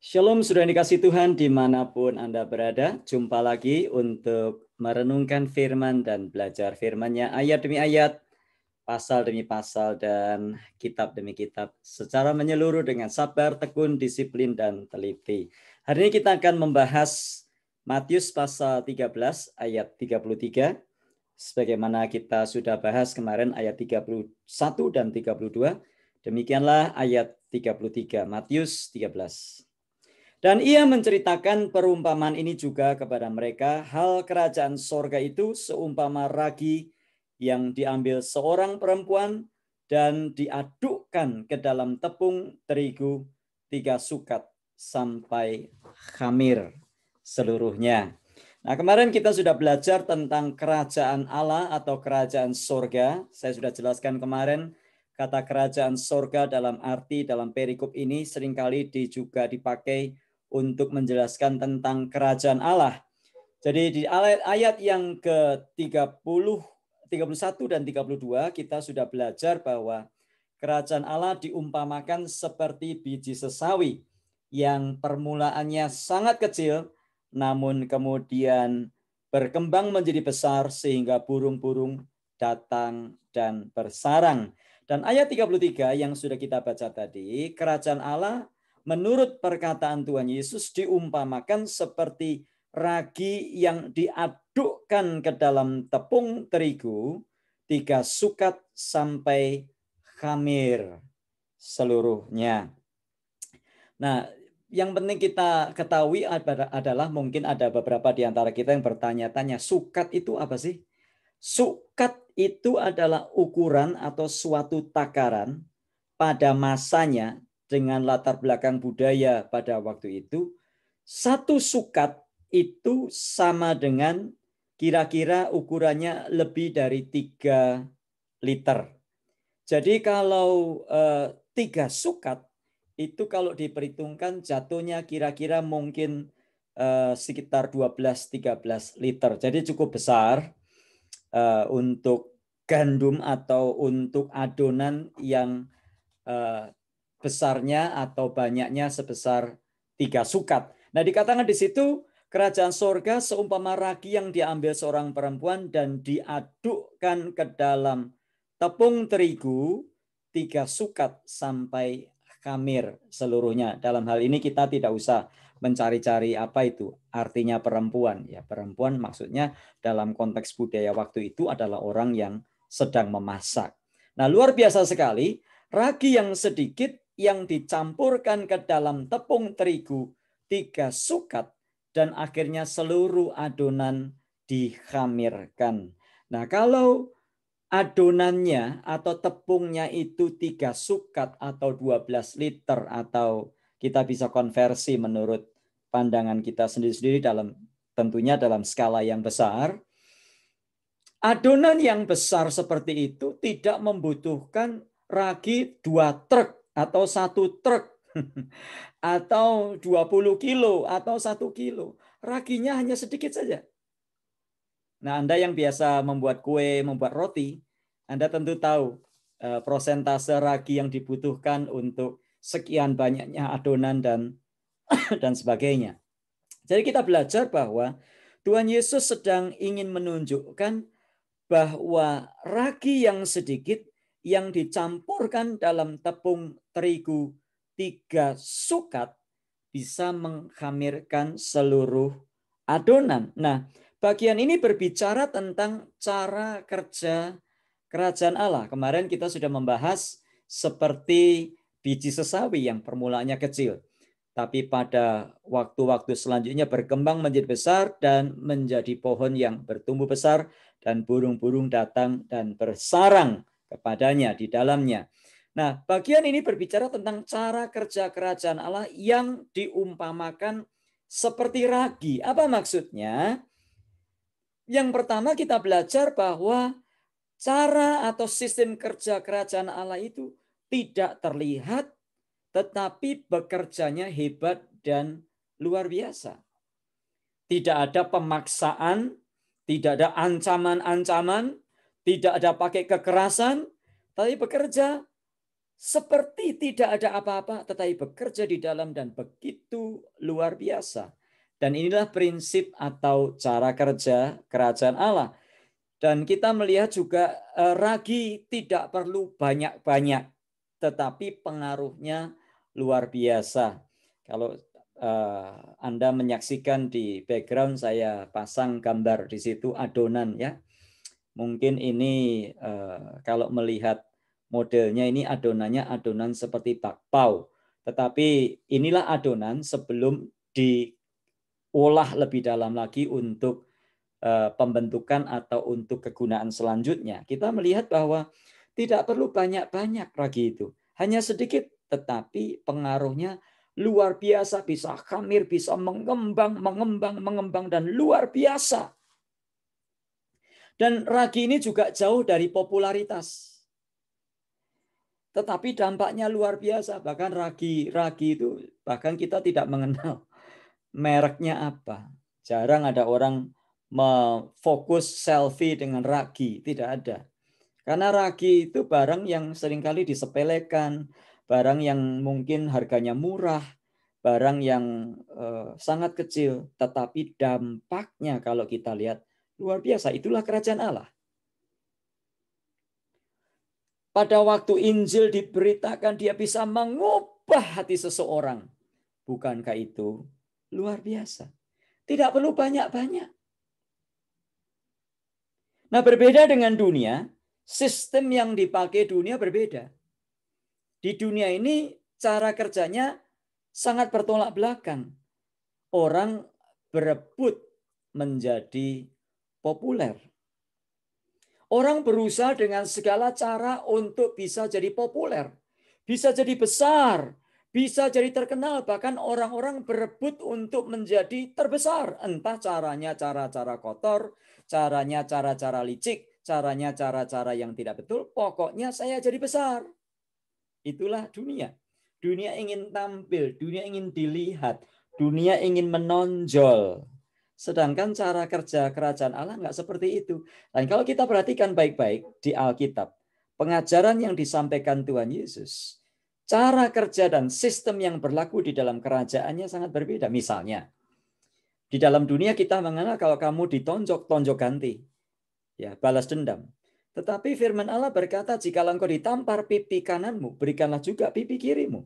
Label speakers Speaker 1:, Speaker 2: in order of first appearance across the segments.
Speaker 1: Shalom, sudah dikasih Tuhan dimanapun Anda berada. Jumpa lagi untuk merenungkan firman dan belajar firman-Nya ayat demi ayat, pasal demi pasal, dan kitab demi kitab secara menyeluruh dengan sabar, tekun, disiplin, dan teliti. Hari ini kita akan membahas Matius pasal 13 ayat 33. Sebagaimana kita sudah bahas kemarin ayat 31 dan 32. Demikianlah ayat 33, Matius 13. Dan ia menceritakan perumpamaan ini juga kepada mereka. Hal kerajaan sorga itu seumpama ragi yang diambil seorang perempuan dan diadukkan ke dalam tepung terigu 3 sukat sampai khamir seluruhnya. Nah, kemarin kita sudah belajar tentang kerajaan Allah atau kerajaan sorga. Saya sudah jelaskan kemarin kata kerajaan sorga dalam arti dalam perikop ini seringkali juga dipakai untuk menjelaskan tentang kerajaan Allah. Jadi di ayat yang ke-30, 31 dan 32 kita sudah belajar bahwa kerajaan Allah diumpamakan seperti biji sesawi yang permulaannya sangat kecil namun kemudian berkembang menjadi besar sehingga burung-burung datang dan bersarang. Dan ayat 33 yang sudah kita baca tadi, kerajaan Allah menurut perkataan Tuhan Yesus diumpamakan seperti ragi yang diadukkan ke dalam tepung terigu 3 sukat sampai khamir seluruhnya. Nah, yang penting kita ketahui adalah mungkin ada beberapa di antara kita yang bertanya-tanya, sukat itu apa sih? Sukat itu adalah ukuran atau suatu takaran pada masanya dengan latar belakang budaya pada waktu itu. 1 sukat itu sama dengan kira-kira ukurannya lebih dari 3 liter. Jadi kalau 3 sukat itu kalau diperhitungkan jatuhnya kira-kira mungkin sekitar 12-13 liter. Jadi cukup besar untuk gandum atau untuk adonan yang besarnya atau banyaknya sebesar 3 sukat. Nah, dikatakan di situ kerajaan sorga seumpama ragi yang diambil seorang perempuan dan diadukkan ke dalam tepung terigu 3 sukat sampai khamir seluruhnya. Dalam hal ini kita tidak usah mencari-cari apa itu artinya perempuan. Ya, perempuan maksudnya dalam konteks budaya waktu itu adalah orang yang sedang memasak. Nah, luar biasa sekali. Ragi yang sedikit yang dicampurkan ke dalam tepung terigu 3 sukat dan akhirnya seluruh adonan dikhamirkan. Nah, kalau adonannya atau tepungnya itu 3 sukat atau 12 liter atau kita bisa konversi menurut pandangan kita sendiri-sendiri tentunya dalam skala yang besar. Adonan yang besar seperti itu tidak membutuhkan ragi 2 truk atau 1 truk atau 20 kilo atau 1 kilo. Raginya hanya sedikit saja. Nah, Anda yang biasa membuat kue, membuat roti, Anda tentu tahu prosentase ragi yang dibutuhkan untuk sekian banyaknya adonan dan sebagainya. Jadi kita belajar bahwa Tuhan Yesus sedang ingin menunjukkan bahwa ragi yang sedikit yang dicampurkan dalam tepung terigu 3 sukat bisa menghamirkan seluruh adonan. Nah, bagian ini berbicara tentang cara kerja kerajaan Allah. Kemarin kita sudah membahas seperti biji sesawi yang permulaannya kecil, tapi pada waktu-waktu selanjutnya berkembang menjadi besar dan menjadi pohon yang bertumbuh besar dan burung-burung datang dan bersarang kepadanya di dalamnya. Nah, bagian ini berbicara tentang cara kerja kerajaan Allah yang diumpamakan seperti ragi. Apa maksudnya? Yang pertama kita belajar bahwa cara atau sistem kerja kerajaan Allah itu tidak terlihat, tetapi bekerjanya hebat dan luar biasa. Tidak ada pemaksaan, tidak ada ancaman-ancaman, tidak ada pakai kekerasan, tapi bekerja seperti tidak ada apa-apa, tetapi bekerja di dalam dan begitu luar biasa. Dan inilah prinsip atau cara kerja kerajaan Allah. Dan kita melihat juga ragi tidak perlu banyak-banyak, tetapi pengaruhnya luar biasa. Kalau Anda menyaksikan di background, saya pasang gambar di situ adonan ya. Mungkin ini kalau melihat modelnya ini adonannya adonan seperti bakpao. Tetapi inilah adonan sebelum diolah lebih dalam lagi untuk pembentukan atau untuk kegunaan selanjutnya. Kita melihat bahwa tidak perlu banyak-banyak ragi itu. Hanya sedikit, tetapi pengaruhnya luar biasa. Bisa khamir, bisa mengembang, dan luar biasa. Dan ragi ini juga jauh dari popularitas. Tetapi dampaknya luar biasa. Bahkan ragi itu, bahkan kita tidak mengenal mereknya apa. Jarang ada orang fokus selfie dengan ragi, tidak ada. Karena ragi itu barang yang seringkali disepelekan, barang yang mungkin harganya murah, barang yang sangat kecil, tetapi dampaknya kalau kita lihat luar biasa. Itulah kerajaan Allah. Pada waktu Injil diberitakan, dia bisa mengubah hati seseorang. Bukankah itu luar biasa? Tidak perlu banyak-banyak. Nah, berbeda dengan dunia, sistem yang dipakai dunia berbeda. Di dunia ini cara kerjanya sangat bertolak belakang. Orang berebut menjadi populer. Orang berusaha dengan segala cara untuk bisa jadi populer. Bisa jadi besar, bisa jadi terkenal. Bahkan orang-orang berebut untuk menjadi terbesar. Entah caranya cara-cara kotor, caranya cara-cara licik, caranya cara-cara yang tidak betul. Pokoknya saya jadi besar. Itulah dunia. Dunia ingin tampil, dunia ingin dilihat, dunia ingin menonjol. Sedangkan cara kerja kerajaan Allah nggak seperti itu. Dan kalau kita perhatikan baik-baik di Alkitab, pengajaran yang disampaikan Tuhan Yesus, cara kerja dan sistem yang berlaku di dalam kerajaannya sangat berbeda. Misalnya, di dalam dunia kita mengenal kalau kamu ditonjok, tonjok ganti. Ya, balas dendam. Tetapi firman Allah berkata, jika engkau ditampar pipi kananmu, berikanlah juga pipi kirimu.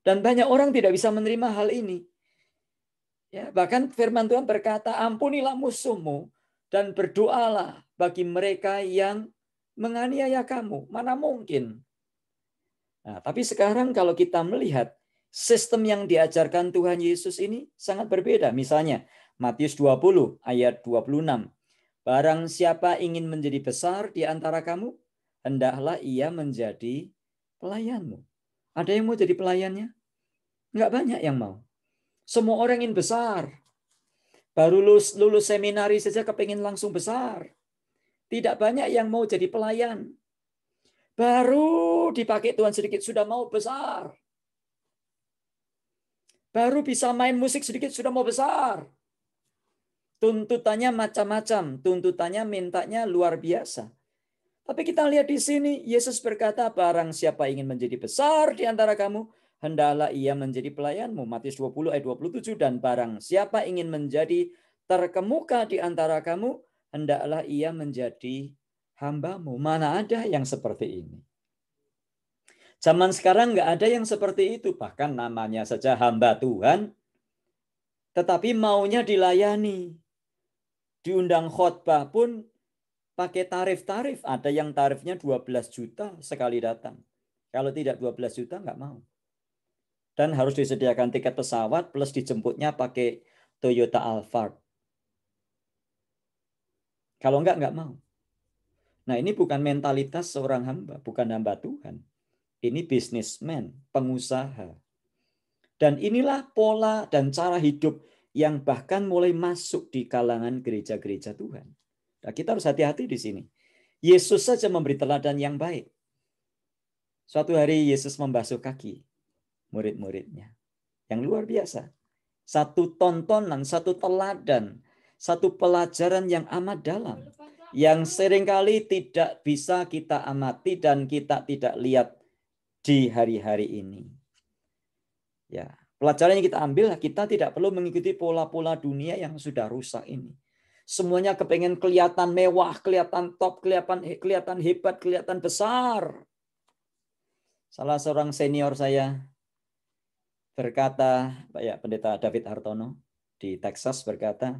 Speaker 1: Dan banyak orang tidak bisa menerima hal ini. Ya, bahkan firman Tuhan berkata, ampunilah musuhmu dan berdoalah bagi mereka yang menganiaya kamu. Mana mungkin? Nah, tapi sekarang kalau kita melihat sistem yang diajarkan Tuhan Yesus ini sangat berbeda. Misalnya, Matius 20 ayat 26. Barang siapa ingin menjadi besar di antara kamu, hendaklah ia menjadi pelayanmu. Ada yang mau jadi pelayannya? Enggak banyak yang mau. Semua orang ingin besar. Baru lulus seminari saja kepingin langsung besar. Tidak banyak yang mau jadi pelayan. Baru dipakai Tuhan sedikit sudah mau besar. Baru bisa main musik sedikit sudah mau besar. Tuntutannya macam-macam. Tuntutannya mintanya luar biasa. Tapi kita lihat di sini, Yesus berkata, barang siapa ingin menjadi besar di antara kamu, hendaklah ia menjadi pelayanmu. Matius 20 ayat 27. Dan barang siapa ingin menjadi terkemuka di antara kamu, hendaklah ia menjadi hambamu. Mana ada yang seperti ini? Zaman sekarang nggak ada yang seperti itu. Bahkan namanya saja hamba Tuhan, tetapi maunya dilayani. Diundang khotbah pun pakai tarif-tarif. Ada yang tarifnya 12 juta sekali datang. Kalau tidak 12 juta nggak mau. Dan harus disediakan tiket pesawat plus dijemputnya pakai Toyota Alphard. Kalau nggak mau. Nah, ini bukan mentalitas seorang hamba, bukan hamba Tuhan. Ini bisnismen, pengusaha. Dan inilah pola dan cara hidup yang bahkan mulai masuk di kalangan gereja-gereja Tuhan. Nah, kita harus hati-hati di sini. Yesus saja memberi teladan yang baik. Suatu hari Yesus membasuh kaki murid-muridnya. Yang luar biasa. Satu tontonan, satu teladan, satu pelajaran yang amat dalam. Yang seringkali tidak bisa kita amati dan kita tidak lihat di hari-hari ini. Ya, pelajaran yang kita ambil, kita tidak perlu mengikuti pola-pola dunia yang sudah rusak ini. Semuanya kepengen kelihatan mewah, kelihatan top, kelihatan hebat, kelihatan besar. Salah seorang senior saya berkata, ya Pendeta David Hartono di Texas berkata,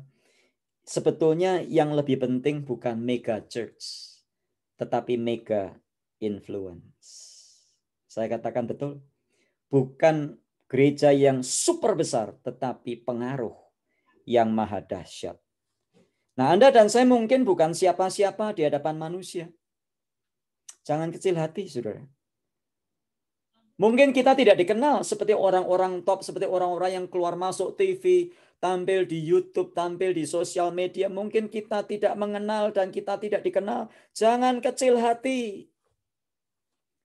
Speaker 1: sebetulnya yang lebih penting bukan mega church, tetapi mega influence. Saya katakan betul. Bukan gereja yang super besar, tetapi pengaruh yang maha dahsyat. Nah, Anda dan saya mungkin bukan siapa-siapa di hadapan manusia. Jangan kecil hati, saudara. Mungkin kita tidak dikenal seperti orang-orang top, seperti orang-orang yang keluar masuk TV, tampil di YouTube, tampil di sosial media. Mungkin kita tidak mengenal dan kita tidak dikenal. Jangan kecil hati.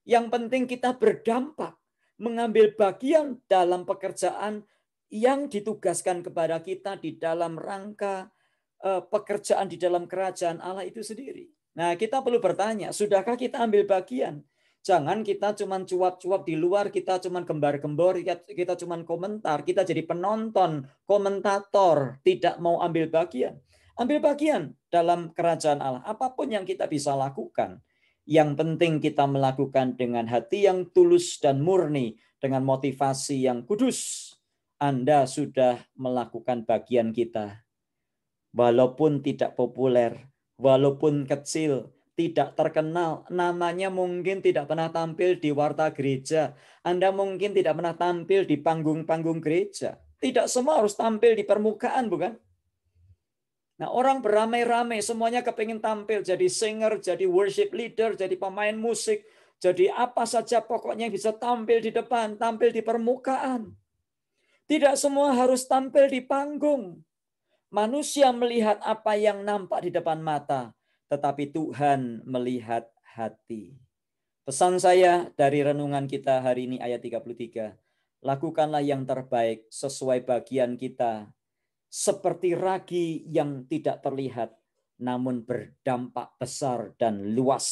Speaker 1: Yang penting kita berdampak, mengambil bagian dalam pekerjaan yang ditugaskan kepada kita di dalam rangka pekerjaan di dalam kerajaan Allah itu sendiri. Nah, kita perlu bertanya, sudahkah kita ambil bagian? Jangan kita cuma cuap-cuap di luar, kita cuma gembar-gembor, kita cuma komentar, kita jadi penonton, komentator, tidak mau ambil bagian. Ambil bagian dalam kerajaan Allah. Apapun yang kita bisa lakukan, yang penting kita melakukan dengan hati yang tulus dan murni, dengan motivasi yang kudus. Anda sudah melakukan bagian kita. Walaupun tidak populer, walaupun kecil, tidak terkenal, namanya mungkin tidak pernah tampil di warta gereja. Anda mungkin tidak pernah tampil di panggung-panggung gereja. Tidak semua harus tampil di permukaan, bukan? Nah, orang beramai-ramai, semuanya kepingin tampil jadi singer, jadi worship leader, jadi pemain musik, jadi apa saja pokoknya yang bisa tampil di depan, tampil di permukaan. Tidak semua harus tampil di panggung. Manusia melihat apa yang nampak di depan mata, tetapi Tuhan melihat hati. Pesan saya dari renungan kita hari ini ayat 33. Lakukanlah yang terbaik sesuai bagian kita, seperti ragi yang tidak terlihat, namun berdampak besar dan luas.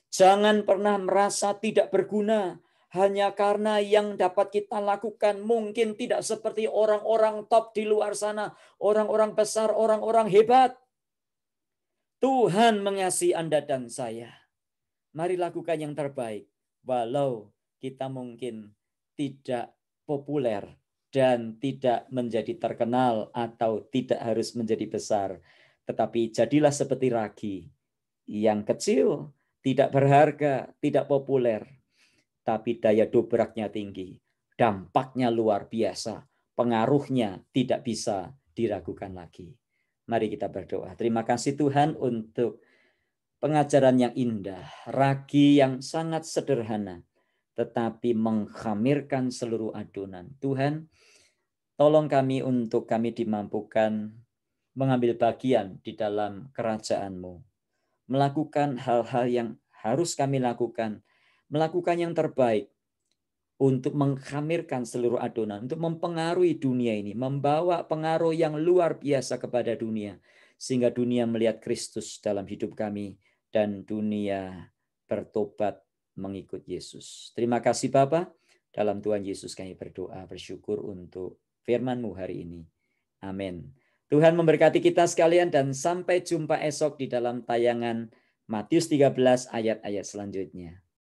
Speaker 1: Jangan pernah merasa tidak berguna, hanya karena yang dapat kita lakukan mungkin tidak seperti orang-orang top di luar sana. Orang-orang besar, orang-orang hebat. Tuhan mengasihi Anda dan saya. Mari lakukan yang terbaik. Walau kita mungkin tidak populer dan tidak menjadi terkenal atau tidak harus menjadi besar. Tetapi jadilah seperti ragi yang kecil, tidak berharga, tidak populer. Tapi daya dobraknya tinggi, dampaknya luar biasa, pengaruhnya tidak bisa diragukan lagi. Mari kita berdoa. Terima kasih Tuhan untuk pengajaran yang indah, ragi yang sangat sederhana, tetapi mengkhamirkan seluruh adonan. Tuhan, tolong kami untuk kami dimampukan mengambil bagian di dalam kerajaan-Mu, melakukan hal-hal yang harus kami lakukan, melakukan yang terbaik untuk mengkhamirkan seluruh adonan, untuk mempengaruhi dunia ini, membawa pengaruh yang luar biasa kepada dunia, sehingga dunia melihat Kristus dalam hidup kami, dan dunia bertobat mengikut Yesus. Terima kasih Bapa, dalam Tuhan Yesus kami berdoa, bersyukur untuk firman-Mu hari ini. Amin. Tuhan memberkati kita sekalian dan sampai jumpa esok di dalam tayangan Matius 13 ayat-ayat selanjutnya.